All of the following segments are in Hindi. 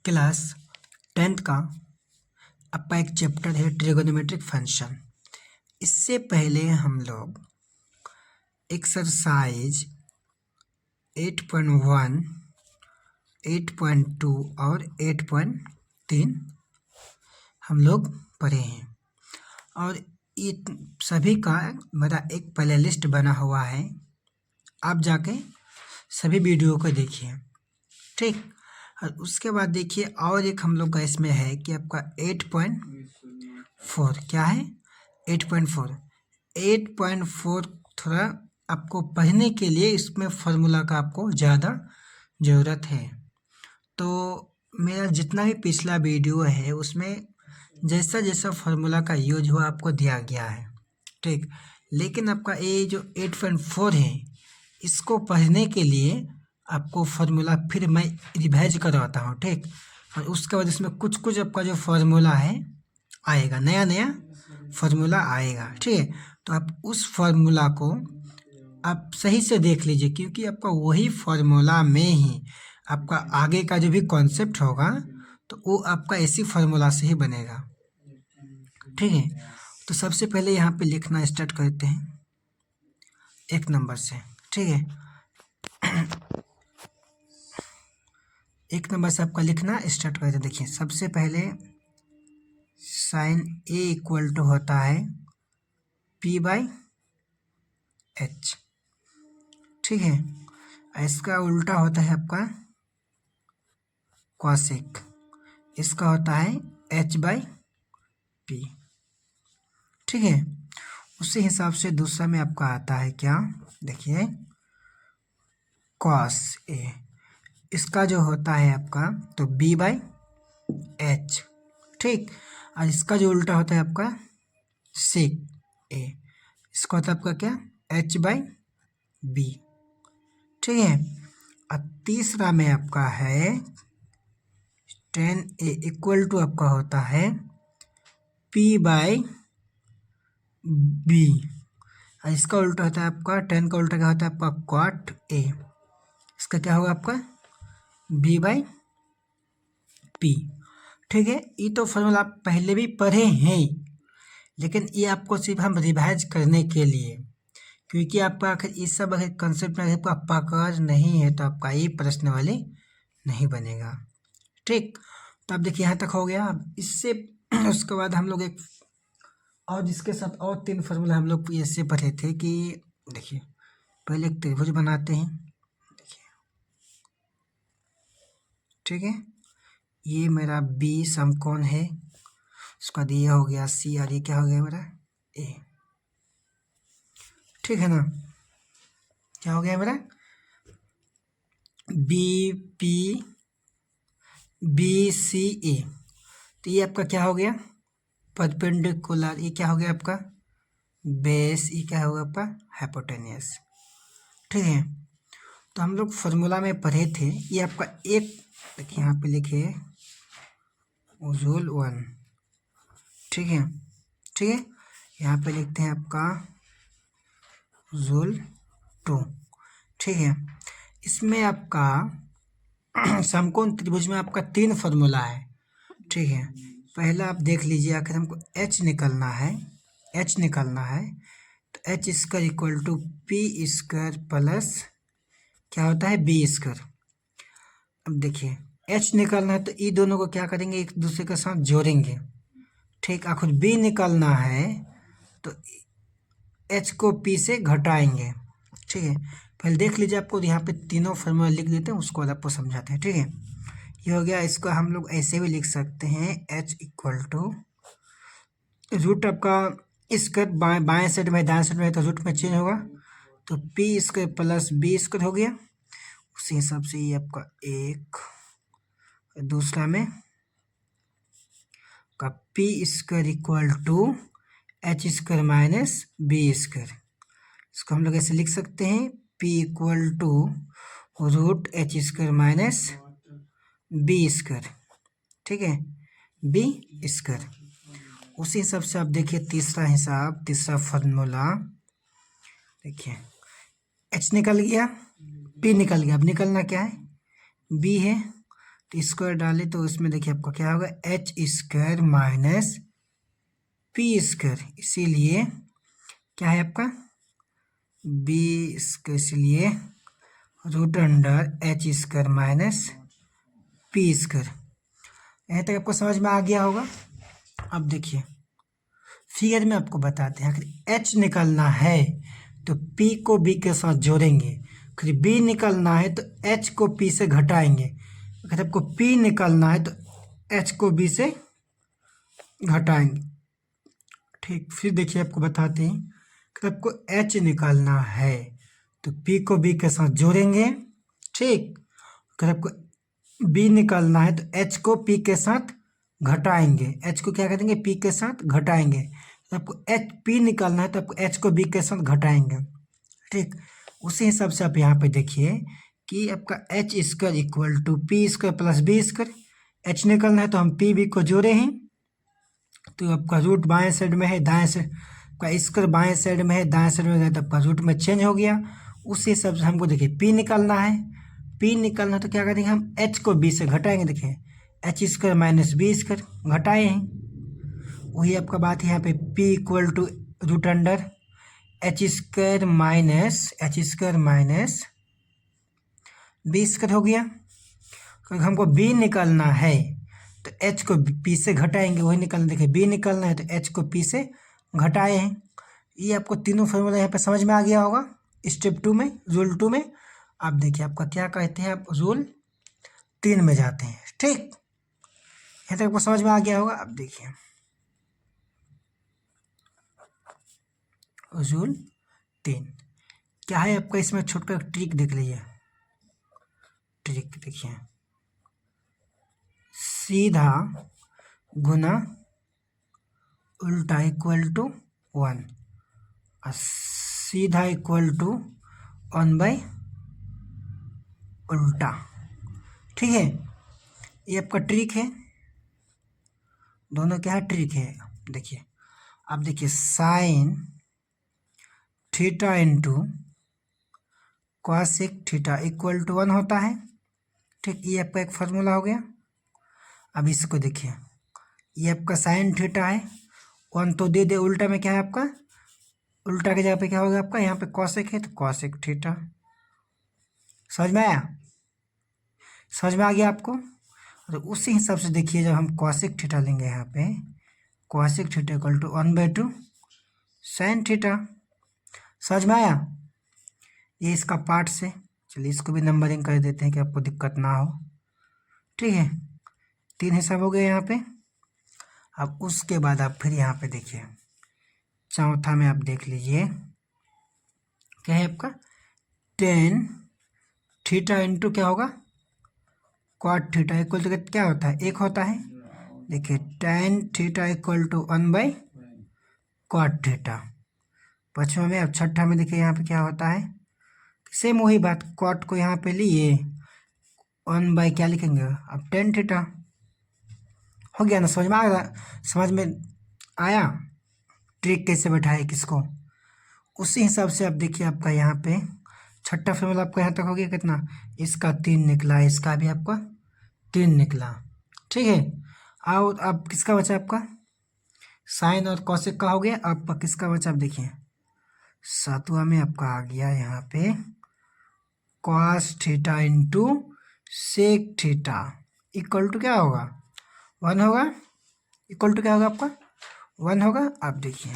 क्लास 10th का आपका एक चैप्टर है ट्रिगोनोमेट्रिक फंक्शन। इससे पहले हम लोग एक्सरसाइज 8.1, 8.2 और 8.3 हम लोग पढ़े हैं और ये सभी का मेरा एक प्ले लिस्ट बना हुआ है। आप जाके सभी वीडियो को देखिए, ठीक। और उसके बाद देखिए और एक हम लोग का इसमें है कि आपका 8.4 क्या है 8.4 थोड़ा आपको पढ़ने के लिए इसमें फार्मूला का आपको ज़्यादा ज़रूरत है। तो मेरा जितना भी पिछला वीडियो है उसमें जैसा जैसा फार्मूला का यूज हुआ आपको दिया गया है, ठीक। लेकिन आपका ये जो 8.4 है इसको पढ़ने के लिए आपको फार्मूला फिर मैं रिवाइज करवाता हूँ, ठीक। और उसके बाद इसमें कुछ कुछ आपका जो फार्मूला है आएगा, नया नया फार्मूला आएगा, ठीक है। तो आप उस फार्मूला को आप सही से देख लीजिए क्योंकि आपका वही फार्मूला में ही आपका आगे का जो भी कॉन्सेप्ट होगा तो वो आपका इसी फार्मूला से ही बनेगा, ठीक है। तो सबसे पहले यहाँ पे लिखना स्टार्ट करते हैं 1 नंबर से, ठीक है। 1 नंबर से आपका लिखना स्टार्ट करते हैं। देखिए सबसे पहले साइन ए इक्वल टू होता है P/H, ठीक है। इसका उल्टा होता है आपका कॉसेक, इसका होता है H/P, ठीक है। उसी हिसाब से दूसरा में आपका आता है क्या, देखिए कॉस ए, इसका जो होता है आपका तो B/H, ठीक। और इसका जो उल्टा होता है आपका सेक ए, इसका होता है आपका क्या H/B, ठीक है। और तीसरा में आपका है tan A इक्वल टू आपका होता है P/B, और इसका उल्टा होता है आपका tan का उल्टा क्या होता है आपका cot A, इसका क्या होगा आपका B/P, ठीक है। ये तो फॉर्मूला आप पहले भी पढ़े हैं लेकिन ये आपको सिर्फ हम रिवाइज करने के लिए, क्योंकि आपका आखिर ये सब अगर कंसेप्ट में आपका पकड़ नहीं है तो आपका ये प्रश्न वाले नहीं बनेगा, ठीक। तो अब देखिए यहाँ तक हो गया। अब इससे उसके बाद हम लोग एक और जिसके साथ और 3 फार्मूला हम लोग ऐसे पढ़े थे कि देखिए पहले एक त्रिभुज बनाते हैं, देखिए ठीक है। ये मेरा बी समकोण है, उसका दिया हो गया सी और ये क्या हो गया मेरा ए, ठीक है ना। क्या हो गया मेरा BC A, तो ये आपका क्या हो गया परपेंडिकुलर, ये क्या हो गया आपका बेस, ये क्या होगा आपका हाइपोटेनियस, ठीक है। तो हम लोग फार्मूला में पढ़े थे ये आपका एक, देखिए यहाँ पे लिखे उजूल 1, ठीक है, ठीक है। यहाँ पे लिखते हैं आपका उजूल 2, ठीक है। इसमें आपका समकोण त्रिभुज में आपका 3 फार्मूला है, ठीक है। पहला आप देख लीजिए, आखिर हमको H निकलना है, H निकलना है तो H² equal to P² plus क्या होता है B²। अब देखिए H निकालना है तो ये दोनों को क्या करेंगे एक दूसरे के साथ जोड़ेंगे, ठीक। आखिर B निकालना है तो H को P से घटाएंगे, ठीक है। पहले देख लीजिए, आपको यहाँ पे तीनों फार्मूला लिख देते हैं, उसको बाद आपको समझाते हैं, ठीक है। ये हो गया। इसको हम लोग ऐसे भी लिख सकते हैं H इक्वल टू रूट आपका इसका बाएं साइड में दाएं साइड में तो रूट में चेंज होगा तो P² प्लस B² हो गया। उसी हिसाब से ये आपका एक, दूसरा में का P² equal to H² minus B², इसको हम लोग ऐसे लिख सकते हैं P equal to root H² minus B², ठीक है, B²। उसी हिसाब से आप देखिए तीसरा हिसाब, तीसरा फार्मूला देखिए H निकल गया, P निकल गया, अब निकलना क्या है B है तो स्क्वायर डाले तो उसमें देखिए आपका क्या होगा, H square minus P square, इसीलिए क्या है आपका बी स्क्वायर, इसलिए root under H square minus P square. यहाँ तक आपको समझ में आ गया होगा। अब देखिए फिगर में आपको बताते हैं, अगर एच निकलना है तो पी को बी के साथ जोड़ेंगे, फिर बी निकलना है तो एच को पी से घटाएंगे, अगर आपको पी निकलना है तो एच को बी से घटाएंगे। ठीक, फिर देखिए आपको बताते हैं, अगर आपको एच निकालना है तो पी को बी के साथ जोड़ेंगे। ठीक, अगर आपको बी निकालना है तो एच को पी के साथ घटाएंगे, एच को क्या करेंगे पी के साथ घटाएंगे। तो आपको एच पी निकालना है तो आपको एच को बी के साथ घटाएंगे। ठीक, उसी हिसाब से आप यहाँ पे देखिए कि आपका H square equal to P square plus B square. H निकालना है तो हम पी बी को जोड़े हैं, तो आपका रूट बाएं साइड में है, दाएं साइड का स्क्वायर बाएं साइड में है, दाएं साइड में गया तो आपका रूट में चेंज हो गया। उसी हिसाब से हमको देखिए पी निकालना है, पी निकालना तो क्या करेंगे हम एच को बी से घटाएंगे। देखिए H square minus B square घटाए हैं, वही आपका बात है यहाँ पे P equal to root under H square minus B square हो गया। क्योंकि हमको बी निकालना है तो एच को पी से घटाएंगे, वही निकालना। देखिए बी निकालना है तो एच को पी से घटाए हैं। ये आपको तीनों फॉर्मूला यहाँ पे समझ में आ गया होगा स्टेप 2 में, रूल 2 में। आप देखिए आपका क्या कहते हैं, आप रूल 3 में जाते हैं। ठीक, यहाँ तक आपको समझ में आ गया होगा। अब देखिए रूल 3 क्या है आपका, इसमें छोटा ट्रिक देख लीजिए। ट्रिक देखिए, सीधा गुना उल्टा इक्वल टू 1 और सीधा इक्वल टू 1/, उल्टा। ठीक है, ये आपका ट्रिक है, दोनों क्या है ट्रिक है। देखिए अब देखिए sine theta into cosec theta equal to 1 होता है। ठीक, ये आपका एक फार्मूला हो गया। अब इसको देखिए, ये आपका साइन थीटा है, 1 तो दे दे, उल्टा में क्या है आपका, उल्टा के जगह पे क्या होगा आपका, यहाँ पे कॉसेक है तो कॉसेक थीटा। समझ में आया, समझ में आ गया आपको। तो उसी हिसाब से देखिए जब हम कॉसेक थीटा लेंगे, यहाँ पे cosec theta equal to 1/2 sine theta. समझ में आया, ये इसका पार्ट से। चलिए इसको भी नंबरिंग कर देते हैं कि आपको दिक्कत ना हो। ठीक है, 3 हिसाब हो गए यहाँ पे। अब उसके बाद आप फिर यहाँ पे देखिए चौथा में आप देख लीजिए क्या है आपका, टेन थीटा इंटू क्या होगा क्वाट थीटा इक्वल टू क्या होता है, 1 होता है। देखिए टेन थीटा इक्वल टू 1/क्वाट थीटा। पाँचवा में, अब छठा में देखिए यहाँ पे क्या होता है, सेम वही बात, क्वाट को यहाँ पे लिए 1/ क्या लिखेंगे अब टेन थीटा। हो गया ना, समझ में आ गया, समझ में आया ट्रिक कैसे बैठाए किसको। उसी हिसाब से आप देखिए आपका यहाँ पे छठा फॉर्मूला आपका यहाँ तक हो गया कितना, इसका 3 निकला, इसका भी आपका 3 निकला। ठीक है, और अब किसका बचा आपका, साइन और कॉसेक का हो गया। आपका किसका बचा, आप देखिए सातवां में आपका आ गया यहाँ पे cos theta into sec theta equal to क्या होगा 1 होगा, इक्वल टू क्या होगा आपका 1 होगा। आप देखिए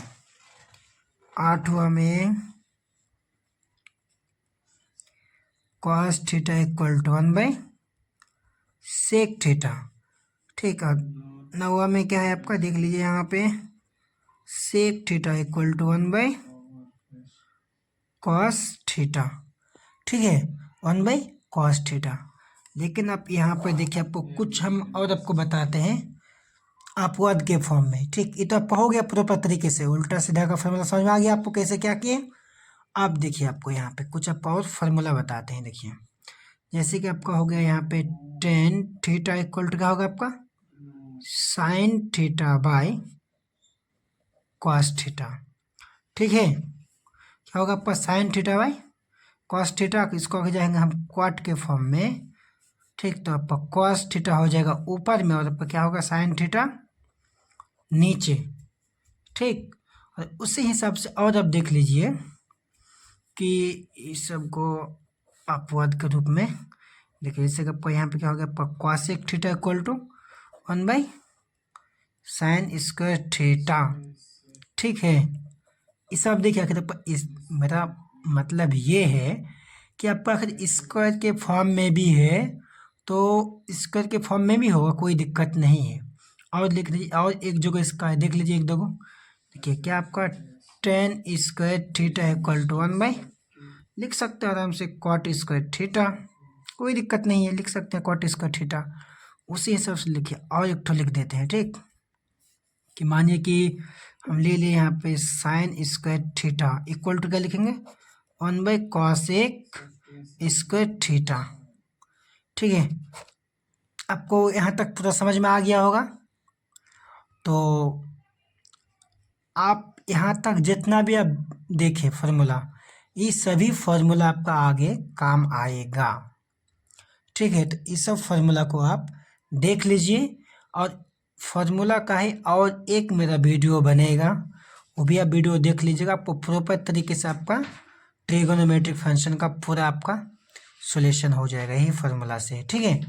आठवां में कॉस थीटा इक्वल टू 1/सेक थीटा। ठीक है, नौवा में क्या है आपका, देख लीजिए यहाँ पे सेक थीटा इक्वल टू 1/कॉस थीटा। ठीक है, 1/कॉस थीटा। लेकिन आप यहाँ पे देखिए आपको कुछ हम और आपको बताते हैं अपवाद के फॉर्म में। ठीक, ये तो आपका हो गया प्रॉपर तरीके से, उल्टा सीधा का फॉर्मूला समझ में आ गया आपको कैसे क्या किए। अब देखिए आपको यहाँ पे कुछ आपको और फार्मूला बताते हैं। देखिए जैसे कि आपका हो गया यहाँ पे टेन थीटा इक्वल टू क्या होगा आपका sine theta by cos theta. ठीक है, क्या होगा आपका sine theta by cos theta. इसको आगे जाएंगे हम क्वाट के फॉर्म में, ठीक, तो आपका कॉस थीटा हो जाएगा ऊपर में और आपका क्या होगा साइन थीटा नीचे। ठीक, और उसी हिसाब से और अब देख लीजिए कि इस सबको अपवाद के रूप में देखिए, जैसे आपको यहाँ पे क्या हो गया cosec theta equal to 1 by sine square theta. ठीक है, इस आप देखिए आखिर इस मेरा मतलब ये है कि आपका आखिर स्क्वायर के फॉर्म में भी है तो स्क्वायर के फॉर्म में भी होगा, कोई दिक्कत नहीं है। और लिख लीजिए, और एक जगह इसका है देख लीजिए, एक दो देखिए क्या आपका tan square theta equal to 1 by, लिख सकते हैं आराम से कॉट स्क्वायर थीटा, कोई दिक्कत नहीं है, लिख सकते हैं कॉट स्क्वायर थीटा। उसी हिसाब से लिखिए, और एक तो लिख देते हैं। ठीक, कि मानिए कि हम ले लिए यहाँ पे sine square theta equal to क्या लिखेंगे 1 बाई कॉसेक स्क्वायर थीटा। ठीक है, आपको यहाँ तक पूरा समझ में आ गया होगा। तो आप यहाँ तक जितना भी आप देखें फार्मूला, ये सभी फार्मूला आपका आगे काम आएगा। ठीक है, तो इस सब फार्मूला को आप देख लीजिए। और फार्मूला का ही और एक मेरा वीडियो बनेगा, वो भी आप वीडियो देख लीजिएगा, आपको प्रॉपर तरीके से आपका ट्रिगोनोमेट्रिक फंक्शन का पूरा आपका सॉल्यूशन हो जाएगा यही फार्मूला से। ठीक है,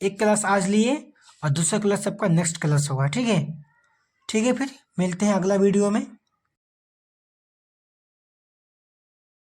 एक क्लास आज लिए और दूसरा क्लास आपका नेक्स्ट क्लास होगा। ठीक है, ठीक है, फिर मिलते हैं अगला वीडियो में।